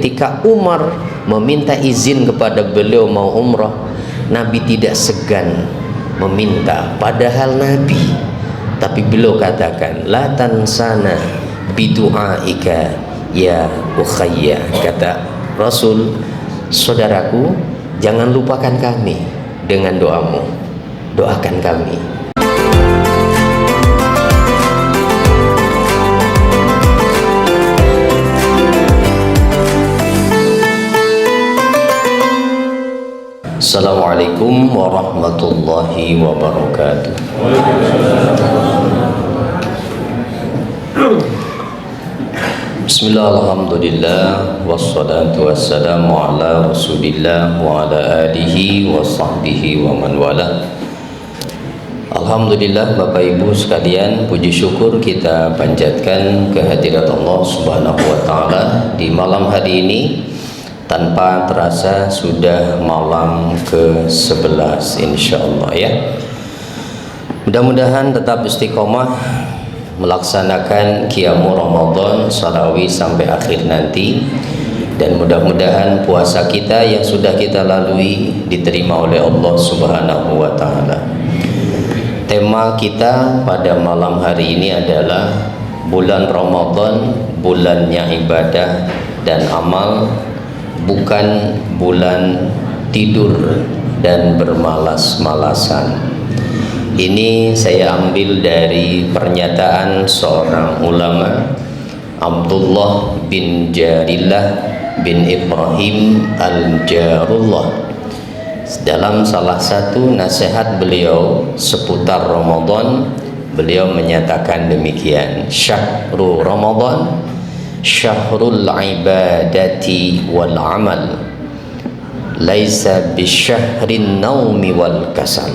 ketika Umar meminta izin kepada beliau mau umrah, Nabi tidak segan meminta, padahal Nabi, tapi beliau katakan, la tansana bidu'aika ya ukhayya, kata Rasul, saudaraku, jangan lupakan kami dengan doamu, doakan kami. Assalamualaikum warahmatullahi wabarakatuh. Bismillah, alhamdulillah, wassalatu wassalamu ala rasulillah wa ala alihi wa sahbihi wa man wala. Alhamdulillah, Bapak Ibu sekalian, puji syukur kita panjatkan kehadirat Allah Subhanahu wa taala di malam hari ini. Tanpa terasa sudah malam ke-11 insyaallah ya. Mudah-mudahan tetap istiqomah melaksanakan qiyamul Ramadan Sarawi sampai akhir nanti, dan mudah-mudahan puasa kita yang sudah kita lalui diterima oleh Allah Subhanahu wa taala. Tema kita pada malam hari ini adalah bulan Ramadan, bulannya ibadah dan amal, bukan bulan tidur dan bermalas-malasan. Ini saya ambil dari pernyataan seorang ulama, Abdullah bin Jarillah bin Ibrahim al-Jarullah. Dalam salah satu nasihat beliau seputar Ramadan, beliau menyatakan demikian, syahrul Ramadan syahrul ibadati wal amal, laisa bisyahrin naumi wal kasal.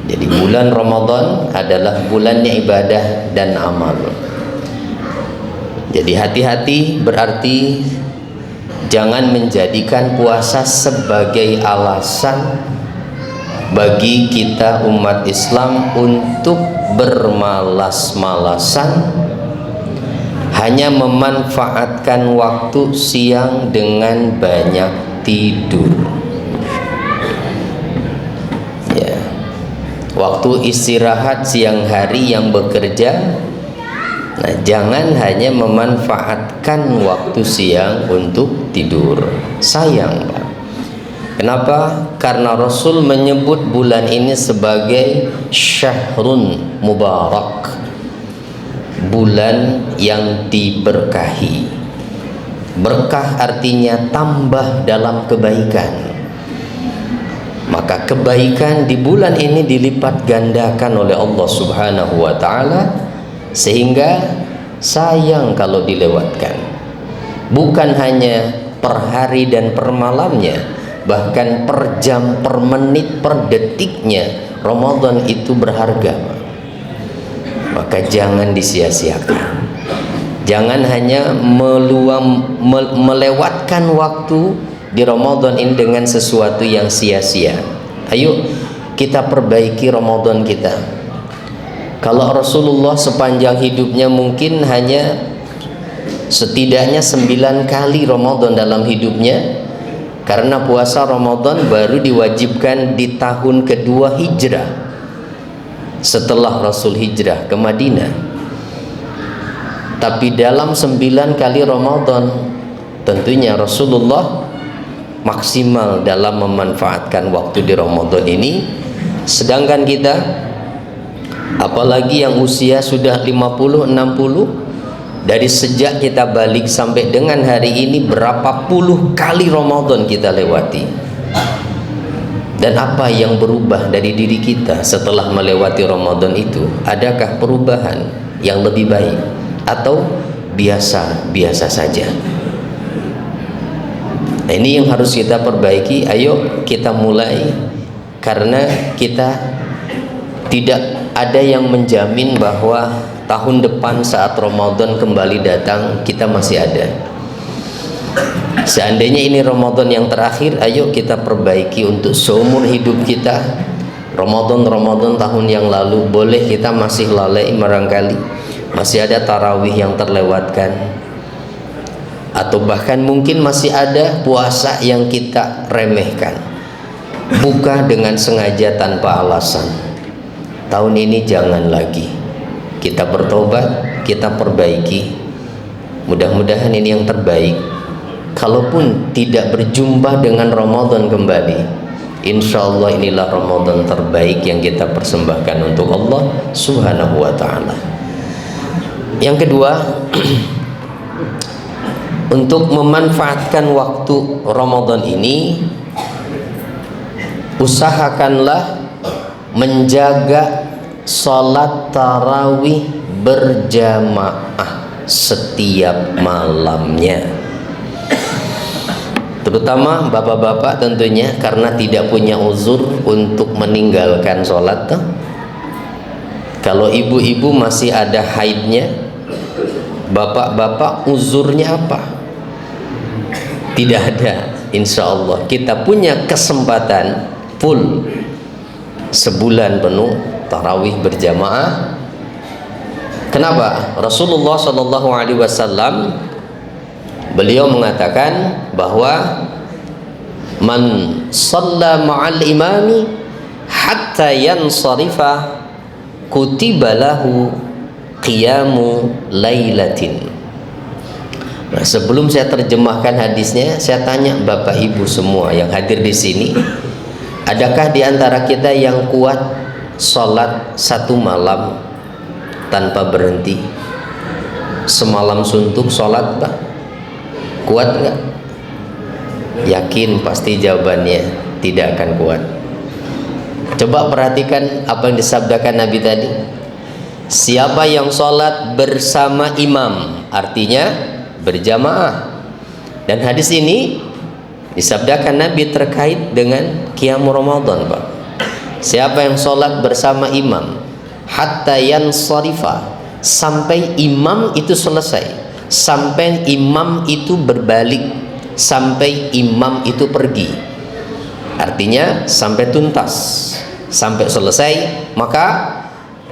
Jadi bulan Ramadan adalah bulannya ibadah dan amal. Jadi hati-hati, berarti jangan menjadikan puasa sebagai alasan bagi kita umat Islam untuk bermalas-malasan, hanya memanfaatkan waktu siang dengan banyak tidur ya. Waktu istirahat siang hari yang bekerja, nah jangan hanya memanfaatkan waktu siang untuk tidur. Sayang Pak. Kenapa? Karena Rasul menyebut bulan ini sebagai syahrun mubarak, bulan yang diberkahi. Berkah artinya tambah dalam kebaikan. Maka kebaikan di bulan ini dilipat gandakan oleh Allah Subhanahu wa taala, sehingga sayang kalau dilewatkan. Bukan hanya per hari dan per malamnya, bahkan per jam, per menit, per detiknya Ramadan itu berharga. Maka jangan disia-siakan. Jangan hanya melewatkan waktu di Ramadan ini dengan sesuatu yang sia-sia. Ayo kita perbaiki Ramadan kita. Kalau Rasulullah sepanjang hidupnya mungkin hanya setidaknya 9 kali Ramadan dalam hidupnya, karena puasa Ramadan baru diwajibkan di tahun kedua hijrah setelah Rasul hijrah ke Madinah. Tapi dalam 9 kali Ramadan tentunya Rasulullah maksimal dalam memanfaatkan waktu di Ramadan ini. Sedangkan kita, apalagi yang usia sudah 50, 60, dari sejak kita balik sampai dengan hari ini berapa puluh kali Ramadan kita lewati. Dan apa yang berubah dari diri kita setelah melewati Ramadan itu? Adakah perubahan yang lebih baik atau biasa-biasa saja? Nah, ini yang harus kita perbaiki. Ayo kita mulai, karena kita tidak ada yang menjamin bahwa tahun depan saat Ramadan kembali datang kita masih ada. Seandainya ini Ramadan yang terakhir, ayo kita perbaiki untuk seumur hidup kita. Ramadan tahun yang lalu boleh kita masih lalai, barangkali masih ada tarawih yang terlewatkan, atau bahkan mungkin masih ada puasa yang kita remehkan, buka dengan sengaja tanpa alasan. Tahun ini jangan lagi, kita bertobat, kita perbaiki. Mudah-mudahan ini yang terbaik. Kalaupun tidak berjumpa dengan Ramadan kembali, insya Allah inilah Ramadan terbaik yang kita persembahkan untuk Allah Subhanahu wa ta'ala. Yang kedua, untuk memanfaatkan waktu Ramadan ini, usahakanlah menjaga sholat tarawih berjamaah setiap malamnya. Terutama bapak-bapak tentunya, karena tidak punya uzur untuk meninggalkan sholat. Kalau ibu-ibu masih ada haidnya, bapak-bapak uzurnya apa? Tidak ada. Insya Allah kita punya kesempatan full sebulan penuh tarawih berjamaah. Kenapa? Rasulullah Shallallahu Alaihi Wasallam beliau mengatakan bahwa man shalla ma'al imami hatta yansarifa kutiba lahu qiyamu lailatin. Nah, sebelum saya terjemahkan hadisnya, saya tanya Bapak Ibu semua yang hadir di sini, adakah di antara kita yang kuat sholat satu malam tanpa berhenti? Semalam suntuk sholat, Pak? Kuat nggak? Yakin pasti jawabannya tidak akan kuat. Coba perhatikan apa yang disabdakan Nabi tadi. Siapa yang sholat bersama imam, artinya berjamaah. Dan hadis ini disabdakan Nabi terkait dengan qiyam Ramadan, Pak. Siapa yang sholat bersama imam hatta yansarifa, sampai imam itu selesai, sampai imam itu berbalik, sampai imam itu pergi, artinya sampai tuntas, sampai selesai, maka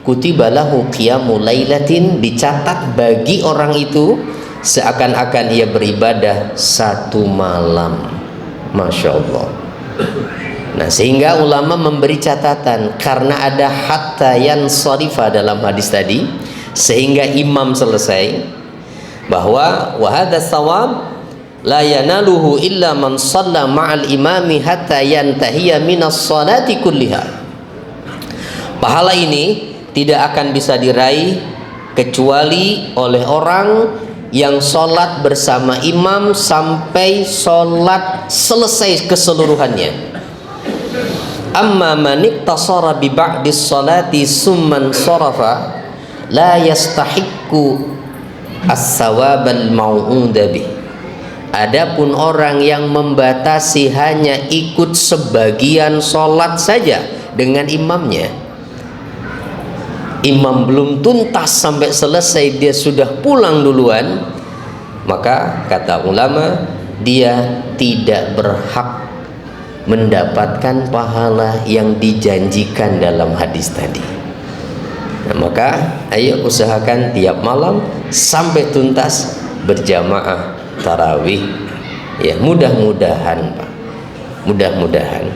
kutiba lahu qiyamu lailatin, dicatat bagi orang itu seakan-akan ia beribadah satu malam. Masya Allah. Nah, sehingga ulama memberi catatan, karena ada hatta yansarifa dalam hadis tadi, sehingga imam selesai, bahwa wa hadza shawab la yanaluhu illa man shalla ma'al imami hatta yantahiya minas salati kulliha. Pahala ini tidak akan bisa diraih kecuali oleh orang yang sholat bersama imam sampai sholat selesai keseluruhannya. Amma man iktasara bi ba'di sholati summan sarafa la yastahiqqu as-sawabal mau'uda bih. Adapun orang yang membatasi hanya ikut sebagian sholat saja dengan imamnya, imam belum tuntas sampai selesai, dia sudah pulang duluan, maka kata ulama, dia tidak berhak mendapatkan pahala yang dijanjikan dalam hadis tadi. Nah, maka ayo usahakan tiap malam sampai tuntas berjamaah tarawih. Ya, mudah-mudahan, Pak, mudah-mudahan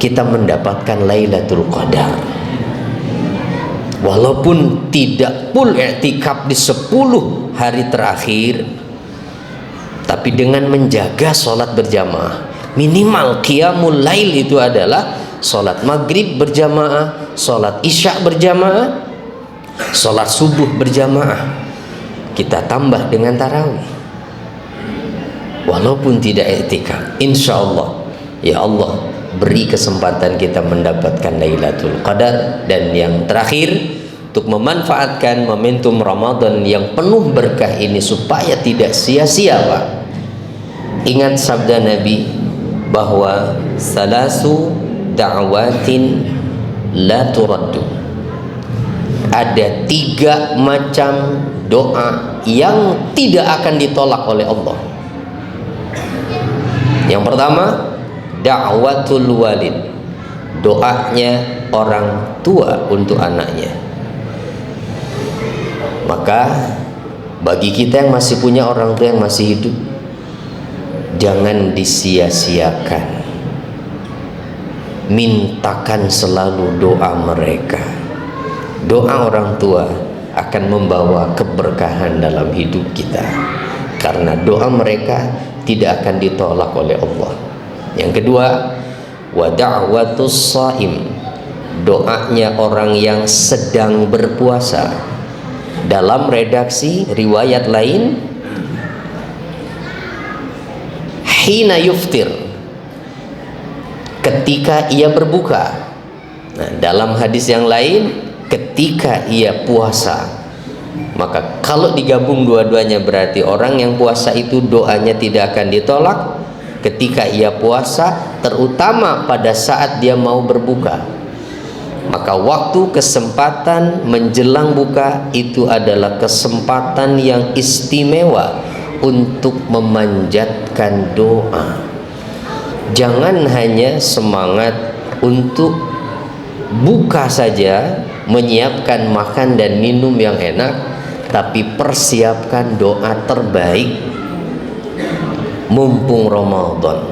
kita mendapatkan Lailatul Qadar. Walaupun tidak full i'tikaf di 10 hari terakhir, tapi dengan menjaga sholat berjamaah, minimal qiyamul lail itu adalah sholat maghrib berjamaah, sholat isya berjamaah, sholat subuh berjamaah, kita tambah dengan tarawih. Walaupun tidak i'tikaf, insya Allah, ya Allah beri kesempatan kita mendapatkan Lailatul Qadar. Dan yang terakhir, untuk memanfaatkan momentum Ramadan yang penuh berkah ini supaya tidak sia-sia, Pak, ingat sabda Nabi bahwa salasu da'watin la turaddu. Ada 3 macam doa yang tidak akan ditolak oleh Allah. Yang pertama, da'watul walid, doanya orang tua untuk anaknya. Maka Bagi kita yang masih punya orang tua yang masih hidup, jangan disia-siakan. Mintakan selalu doa mereka. Doa orang tua akan membawa keberkahan dalam hidup kita, karena doa mereka tidak akan ditolak oleh Allah. Yang kedua, wa da'watus shaim, doanya orang yang sedang berpuasa. Dalam redaksi riwayat lain, hina yuftir, ketika ia berbuka. Nah, dalam hadis yang lain, ketika ia puasa. Maka kalau digabung dua-duanya, berarti orang yang puasa itu doanya tidak akan ditolak ketika ia puasa, terutama pada saat dia mau berbuka. Maka waktu kesempatan menjelang buka itu adalah kesempatan yang istimewa untuk memanjatkan doa. Jangan hanya semangat untuk buka saja, menyiapkan makan dan minum yang enak, tapi persiapkan doa terbaik mumpung Ramadan.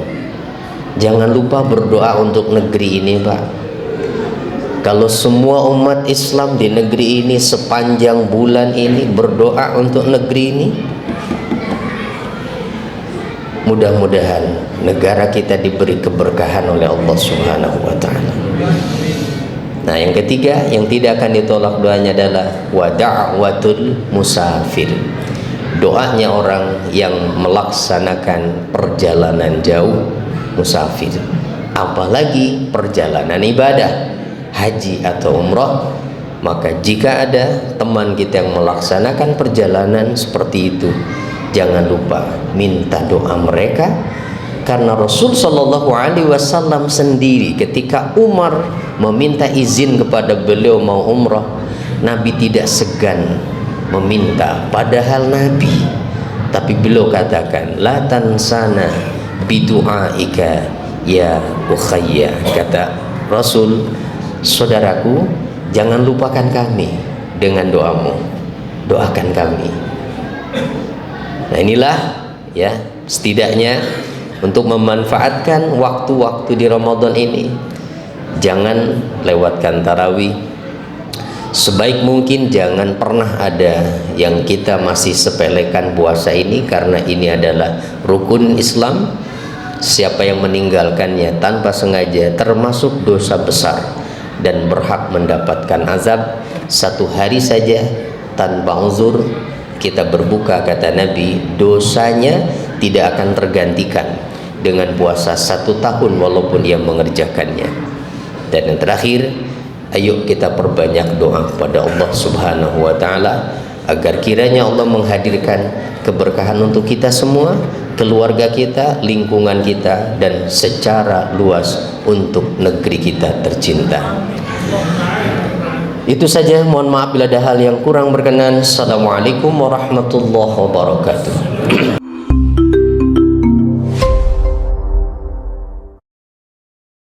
Jangan lupa berdoa untuk negeri ini, Pak. Kalau semua umat Islam di negeri ini sepanjang bulan ini berdoa untuk negeri ini, mudah-mudahan negara kita diberi keberkahan oleh Allah Subhanahu wa ta'ala. Nah, yang ketiga yang tidak akan ditolak doanya adalah wa da'watul musafir, doanya orang yang melaksanakan perjalanan jauh, musafir, apalagi perjalanan ibadah haji atau umrah. Maka jika ada teman kita yang melaksanakan perjalanan seperti itu, jangan lupa minta doa mereka, karena Rasul Shallallahu Alaihi Wasallam sendiri ketika Umar meminta izin kepada beliau mau umrah, Nabi tidak segan meminta, padahal Nabi, tapi beliau katakan la tansana bidu'aika ya ukhayya, kata Rasul, saudaraku, jangan lupakan kami dengan doamu, doakan kami. Nah, inilah ya setidaknya untuk memanfaatkan waktu-waktu di Ramadan ini. Jangan lewatkan tarawih, sebaik mungkin jangan pernah ada yang kita masih sepelekan puasa ini, karena ini adalah rukun Islam. Siapa yang meninggalkannya tanpa sengaja termasuk dosa besar dan berhak mendapatkan azab. Satu hari saja tanpa uzur kita berbuka, kata Nabi, dosanya tidak akan tergantikan dengan puasa 1 tahun walaupun ia mengerjakannya. Dan yang terakhir, ayo kita perbanyak doa kepada Allah Subhanahu wa ta'ala agar kiranya Allah menghadirkan keberkahan untuk kita semua, keluarga kita, lingkungan kita, dan secara luas untuk negeri kita tercinta. Itu saja, mohon maaf bila ada hal yang kurang berkenan. Assalamualaikum warahmatullahi wabarakatuh.